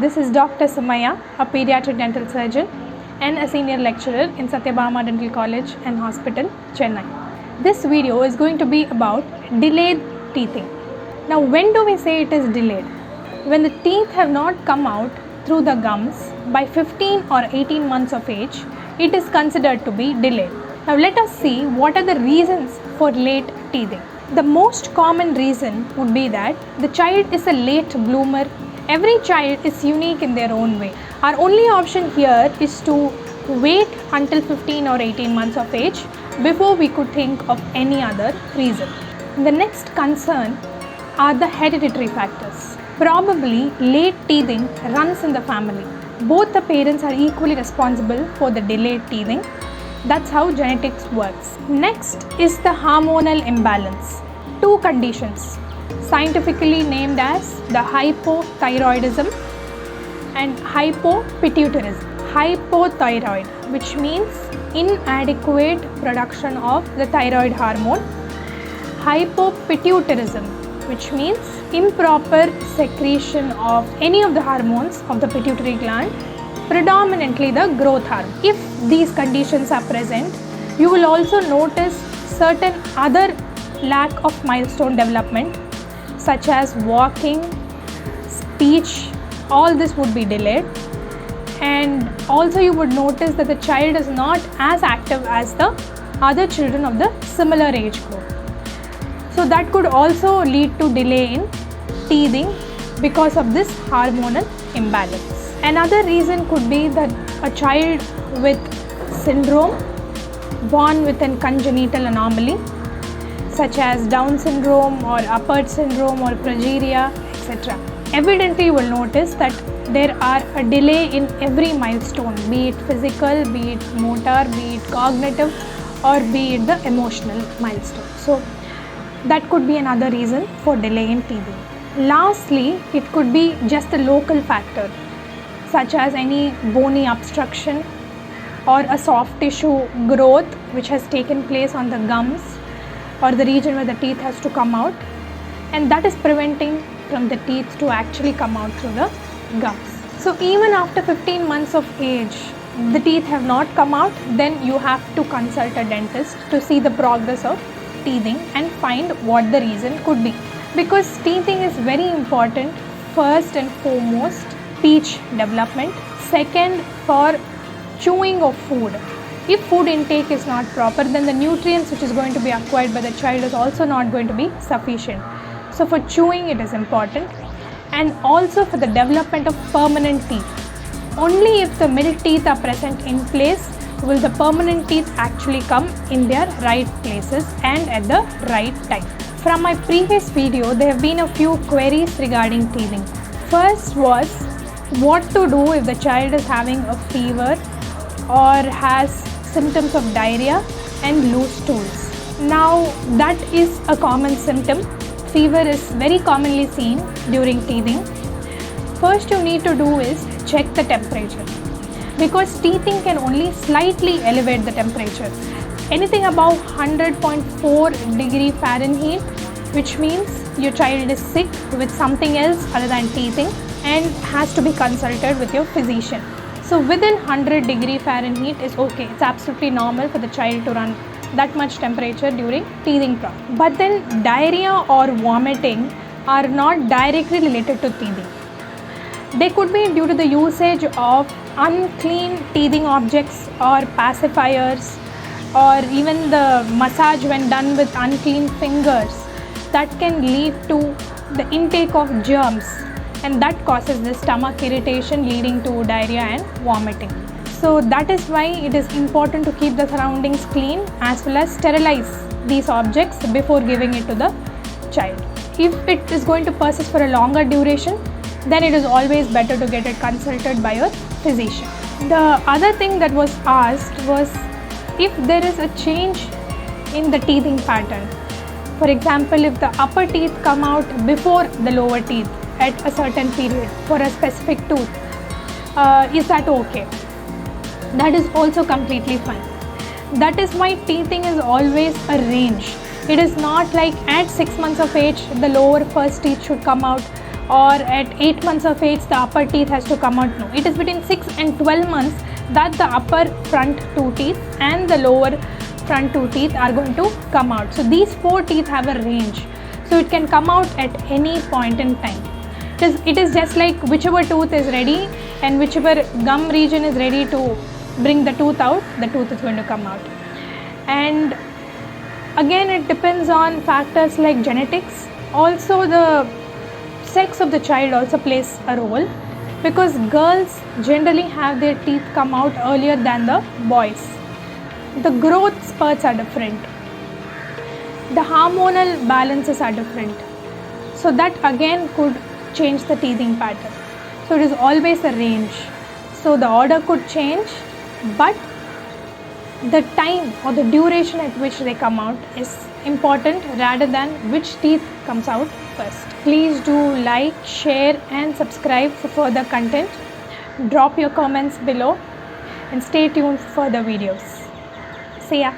This is Dr. Sumaya, a pediatric dental surgeon and a senior lecturer in Satyabhama Dental College and Hospital, Chennai. This video is going to be about delayed teething. Now, when do we say it is delayed? When the teeth have not come out through the gums by 15 or 18 months of age, it is considered to be delayed. Now, let us see what are the reasons for late teething. The most common reason would be that the child is a late bloomer. Every child is unique in their own way. Our only option here is to wait until 15 or 18 months of age before we could think of any other reason. The next concern are the hereditary factors. Probably late teething runs in the family. Both the parents are equally responsible for the delayed teething. That's how genetics works. Next is the hormonal imbalance. Two conditions, scientifically named as the hypothyroidism and hypopituitarism. Hypothyroid, which means inadequate production of the thyroid hormone. Hypopituitarism, which means improper secretion of any of the hormones of the pituitary gland, predominantly the growth hormone. If these conditions are present, you will also notice certain other lack of milestone development such as walking, speech, all this would be delayed, and also you would notice that the child is not as active as the other children of the similar age group. So that could also lead to delay in teething because of this hormonal imbalance. Another reason could be that a child with syndrome, born with a congenital anomaly such as Down syndrome or Apert syndrome or progeria, etc. Evidently, you will notice that there are a delay in every milestone, be it physical, be it motor, be it cognitive, or be it the emotional milestone. So that could be another reason for delay in teething. Lastly, it could be just a local factor such as any bony obstruction or a soft tissue growth which has taken place on the gums or the region where the teeth has to come out, and that is preventing from the teeth to actually come out through the gums. So even after 15 months of age, the teeth have not come out, then you have to consult a dentist to see the progress of teething and find what the reason could be. Because teething is very important, first and foremost, speech development. Second, for chewing of food. If food intake is not proper, then the nutrients which is going to be acquired by the child is also not going to be sufficient. So for chewing it is important, and also for the development of permanent teeth. Only if the middle teeth are present in place will the permanent teeth actually come in their right places and at the right time. From my previous video, there have been a few queries regarding teething. First was what to do if the child is having a fever or has symptoms of diarrhea and loose stools. Now that is a common symptom. Fever is very commonly seen during teething. First you need to do is check the temperature, because teething can only slightly elevate the temperature. Anything above 100.4 degree Fahrenheit, which means your child is sick with something else other than teething and has to be consulted with your physician. So within 100 degree Fahrenheit is okay. It's absolutely normal for the child to run that much temperature during teething problem. But then diarrhea or vomiting are not directly related to teething. They could be due to the usage of unclean teething objects or pacifiers, or even the massage when done with unclean fingers. That can lead to the intake of germs, and that causes the stomach irritation leading to diarrhea and vomiting. So that is why it is important to keep the surroundings clean as well as sterilize these objects before giving it to the child. If it is going to persist for a longer duration, then it is always better to get it consulted by your physician. The other thing that was asked was if there is a change in the teething pattern. For example, if the upper teeth come out before the lower teeth at a certain period for a specific tooth, is that okay? That is also completely fine. That is why teething is always a range. It is not like at 6 months of age the lower first teeth should come out, or at 8 months of age the upper teeth has to come out. No, it is between 6 and 12 months that the upper front 2 teeth and the lower front 2 teeth are going to come out. So these 4 teeth have a range, so it can come out at any point in time. It is just like whichever tooth is ready and whichever gum region is ready to bring the tooth out, the tooth is going to come out. And again, it depends on factors like genetics. Also, the sex of the child also plays a role, because girls generally have their teeth come out earlier than the boys. The growth spurts are different. The hormonal balances are different. So that again could change the teething pattern. So it is always a range. So the order could change, but the time or the duration at which they come out is important rather than which teeth comes out first. Please do like, share and subscribe for further content. Drop your comments below and stay tuned for further videos. See ya.